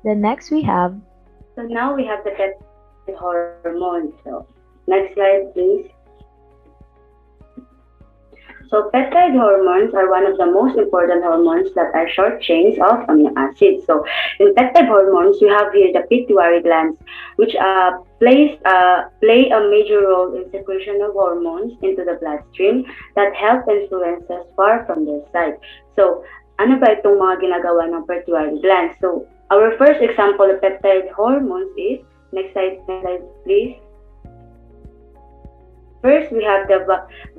Then next we have So now we have the peptide hormones. So next slide, please. So peptide hormones are one of the most important hormones that are short chains of amino acids. So in peptide hormones, we have here the pituitary glands, which play a major role in secretion of hormones into the bloodstream that help influence us far from their site. So ano ba itong mga ginagawa ng pituitary glands? So our first example of peptide hormones is, next slide please. First, we have the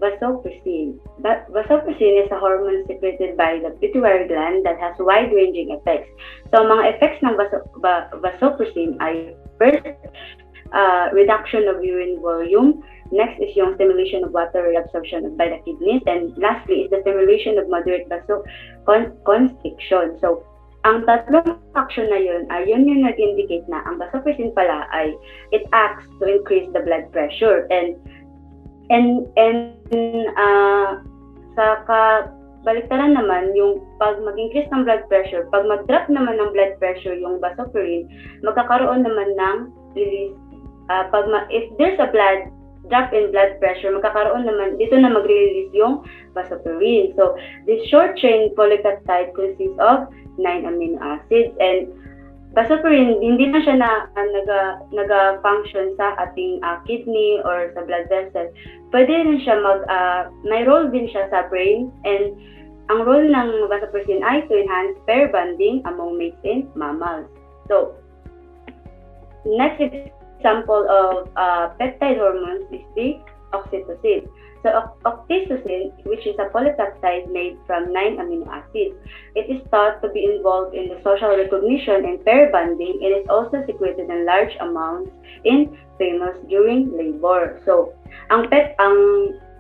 vasopressin. Vasopressin is a hormone secreted by the pituitary gland that has wide-ranging effects. So, mga effects ng vasopressin ay first, reduction of urine volume. Next is yung stimulation of water reabsorption by the kidneys. And lastly is the stimulation of moderate vasoconstriction. So, ang tatlong action na yun ay yun yung nag-indicate na ang vasopressin pala ay it acts to increase the blood pressure. Sa kabaliktaran naman, yung pag mag-increase ng blood pressure, pag mag-drop naman ng blood pressure yung vasopressin, magkakaroon naman ng release. If there's a drop in blood pressure, magkakaroon naman, dito na mag-release yung vasopressin. So, this short chain polypeptide consists of 9 amino acids, and vasopressin, hindi na siya naga-function sa ating kidney or sa blood vessel. Pwede rin siya may role din siya sa brain, and ang role ng vasopressin ay to enhance pair bonding among mates in mammals. So, next example of peptide hormones is the oxytocin. So, oxytocin, which is a polypeptide made from 9 amino acids, it is thought to be involved in the social recognition and pair bonding. It is also secreted in large amounts in females during labor. So, ang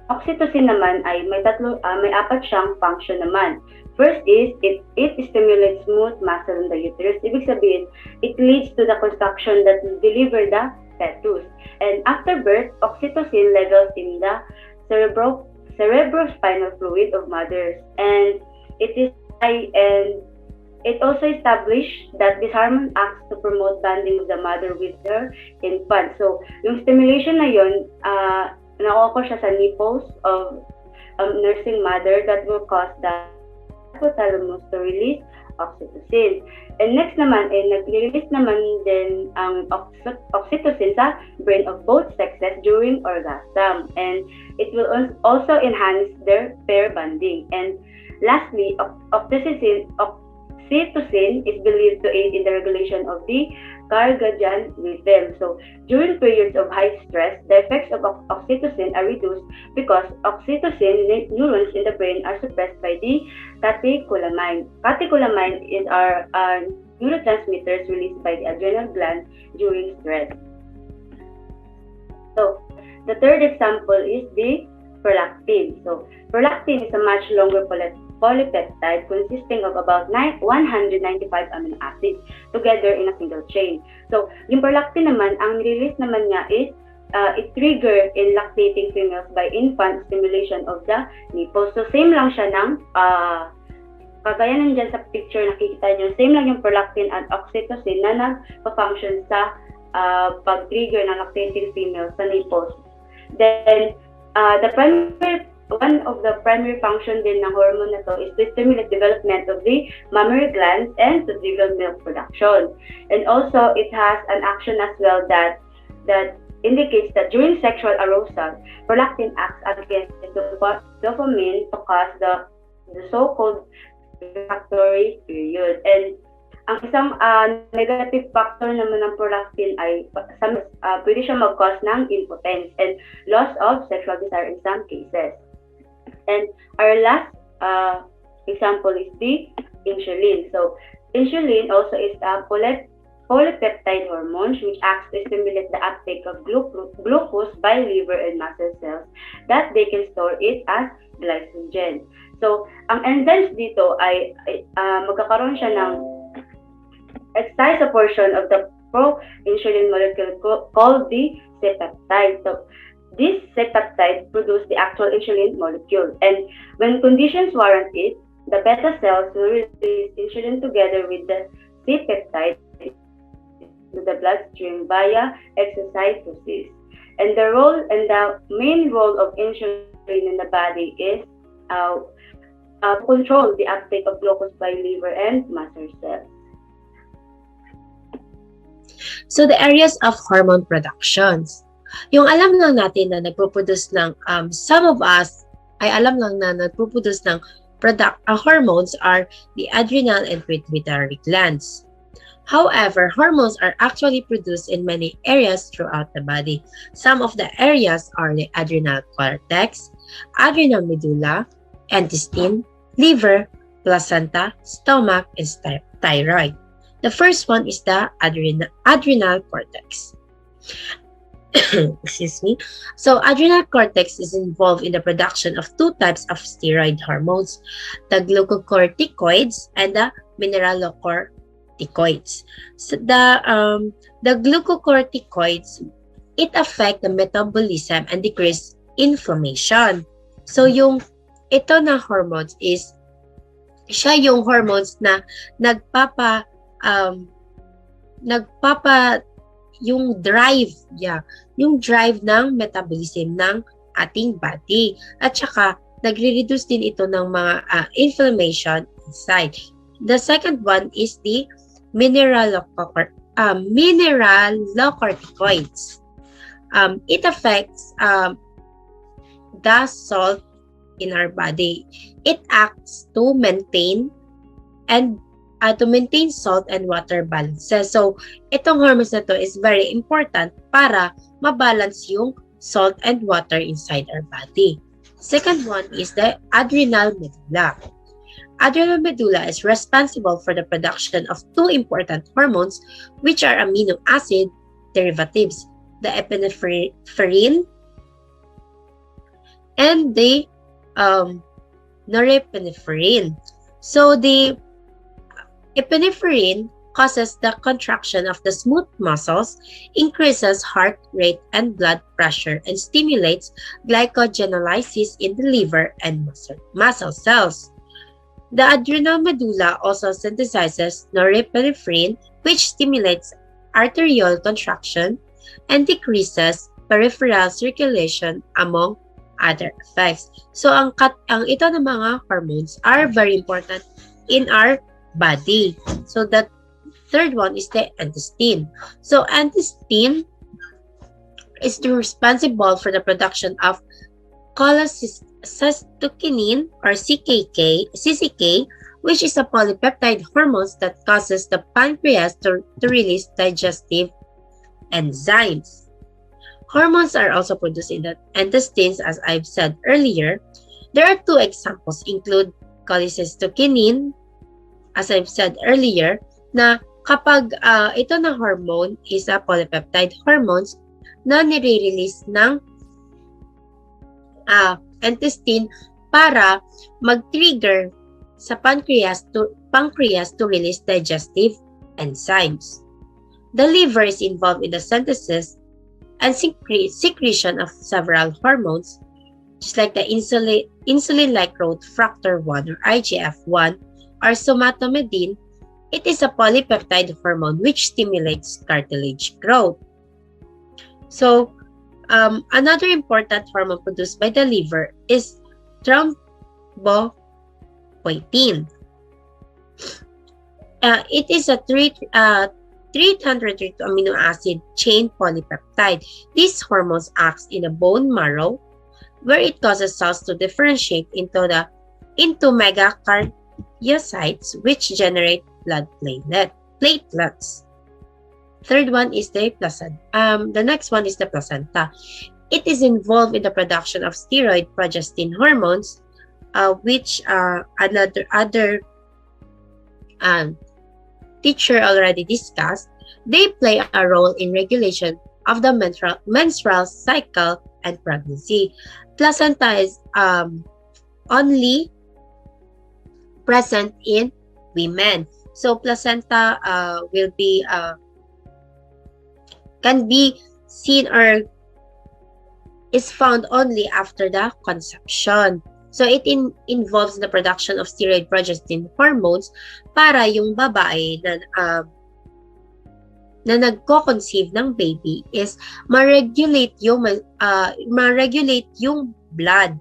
oxytocin naman ay may apat siyang function naman. First is, it stimulates smooth muscle in the uterus. Ibig sabihin, it leads to the contraction that will deliver the fetus. And after birth, oxytocin levels in the cerebrospinal fluid of mothers, and it also established that this hormone acts to promote bonding of the mother with her infant. So, yung stimulation na yun, na-occur siya sa nipples of nursing mother that will cause the hypothalamus to release oxytocin. And next naman, nag-release naman din ang oxytocin sa brain of both sexes during orgasm. And it will also enhance their pair bonding. And lastly, oxytocin is believed to aid in the regulation of the circadian rhythm. So, during periods of high stress, the effects of oxytocin are reduced because oxytocin neurons in the brain are suppressed by the catecholamine. Catecholamine is our neurotransmitters released by the adrenal gland during stress. So, the third example is the prolactin. So, prolactin is a much longer polypeptide consisting of about 195 amino acids together in a single chain. So, yung prolactin naman, ang release naman niya is it trigger in lactating females by infant stimulation of the nipples. So, same lang siya ng kagaya nandyan sa picture nakikita nyo, same lang yung prolactin at oxytocin na nagpa-function sa pag-trigger ng lactating females sa nipples. Then, one of the primary function din ng hormone na to is to stimulate development of the mammary glands and to trigger milk production. And also, it has an action as well that indicates that during sexual arousal, prolactin acts against dopamine to cause the so-called refractory period. And ang isang negative factor naman ng prolactin ay pwede siya mag-cause ng impotence and loss of sexual desire in some cases. And our last example is the insulin. So, insulin also is a polypeptide hormone which acts to stimulate the uptake of glucose by liver and muscle cells that they can store it as glycogen. So, ang enzymes dito ay magkakaroon siya ng excise a portion of the pro-insulin molecule called the C-peptide. So, this C-peptide produces the actual insulin molecule. And when conditions warrant it, the beta cells will release insulin together with the C-peptide to the bloodstream via exocytosis. And the main role of insulin in the body is to control the uptake of glucose by liver and muscle cells. So the areas of hormone productions. Yung alam lang natin na nagpo-produce ng some of us ay alam lang na nagpo-produce ng hormones are the adrenal and pituitary glands. However, hormones are actually produced in many areas throughout the body. Some of the areas are the adrenal cortex, adrenal medulla, intestine, liver, placenta, stomach, and thyroid. The first one is the adrenal cortex. Excuse me. So, adrenal cortex is involved in the production of two types of steroid hormones, the glucocorticoids and the mineralocorticoids. So, the glucocorticoids, it affect the metabolism and decrease inflammation. So, ito na hormones is siya yung hormones na yung drive ng metabolism ng ating body. At saka, nagre-reduce din ito ng mga inflammation inside. The second one is the mineralocorticoids. It affects the salt in our body. It acts to maintain salt and water balances. So, itong hormones na to is very important para mabalance yung salt and water inside our body. Second one is the adrenal medulla. Adrenal medulla is responsible for the production of two important hormones, which are amino acid derivatives, the epinephrine and the norepinephrine. So, the epinephrine causes the contraction of the smooth muscles, increases heart rate and blood pressure, and stimulates glycogenolysis in the liver and muscle cells. The adrenal medulla also synthesizes norepinephrine, which stimulates arterial contraction and decreases peripheral circulation, among other effects. So, ang ito ng mga hormones are very important in our body. So, the third one is the intestine. So, intestine is responsible for the production of cholecystokinin or CCK, which is a polypeptide hormone that causes the pancreas to release digestive enzymes. Hormones are also produced in the intestines, as I've said earlier. There are two examples, include cholecystokinin, as I've said earlier, na kapag ito na hormone is a polypeptide hormones na nire-release ng intestine para mag-trigger sa pancreas to release digestive enzymes. The liver is involved in the synthesis and secretion of several hormones, just like the insulin-like growth factor 1 or IGF-1 or somatomedin. It is a polypeptide hormone which stimulates cartilage growth. So, another important hormone produced by the liver is thrombopoietin. It is a 332 amino acid chain polypeptide. These hormones act in the bone marrow, where it causes cells to differentiate into megakaryocytes, which generate blood platelets. Third one is the placenta. The next one is the placenta. It is involved in the production of steroid progestin hormones, which other teacher already discussed. They play a role in regulation of the menstrual cycle and pregnancy. Placenta is only present in women. So placenta can be seen or is found only after the conception. So, it involves the production of steroid progestin hormones para yung babae na nagko-conceive ng baby is ma-regulate yung blood.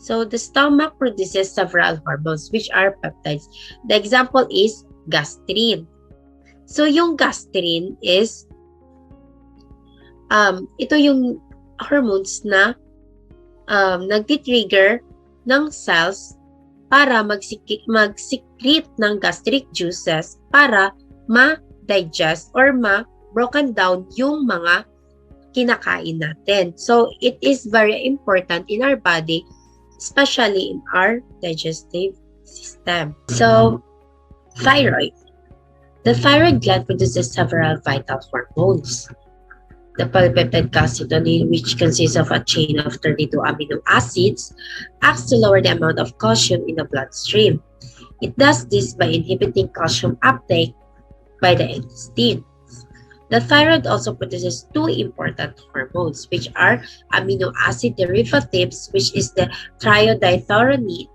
So the stomach produces several hormones which are peptides. The example is gastrin. So yung gastrin is ito yung hormones na nagtitrigger ng cells para mag-secrete ng gastric juices para ma-digest or ma-broken down yung mga kinakain natin. So it is very important in our body, especially in our digestive system. So, thyroid. The thyroid gland produces several vital hormones. The polypeptide calcitonin, which consists of a chain of 32 amino acids, acts to lower the amount of calcium in the bloodstream. It does this by inhibiting calcium uptake by the intestine. The thyroid also produces two important hormones, which are amino acid derivatives, which is the triiodithyronine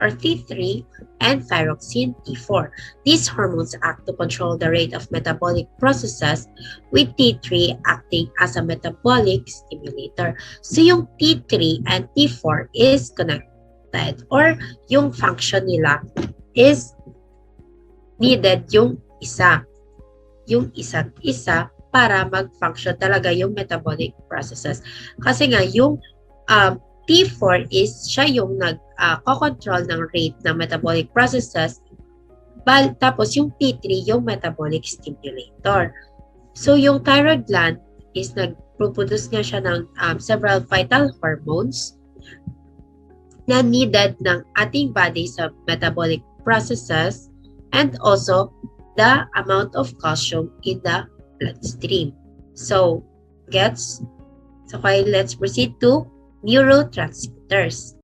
or T3 and thyroxine T4. These hormones act to control the rate of metabolic processes, with T3 acting as a metabolic stimulator. So yung T3 and T4 is connected, or yung function nila is needed yung isa't isa para mag-function talaga yung metabolic processes. Kasi nga yung T4 is siya yung nag-control ng rate ng metabolic processes, tapos yung T3 yung metabolic stimulator. So yung thyroid gland is nag-produce nga siya ng several vital hormones na needed ng ating body sa metabolic processes, and also the amount of calcium in the bloodstream. So, gets? So, okay, let's proceed to neurotransmitters.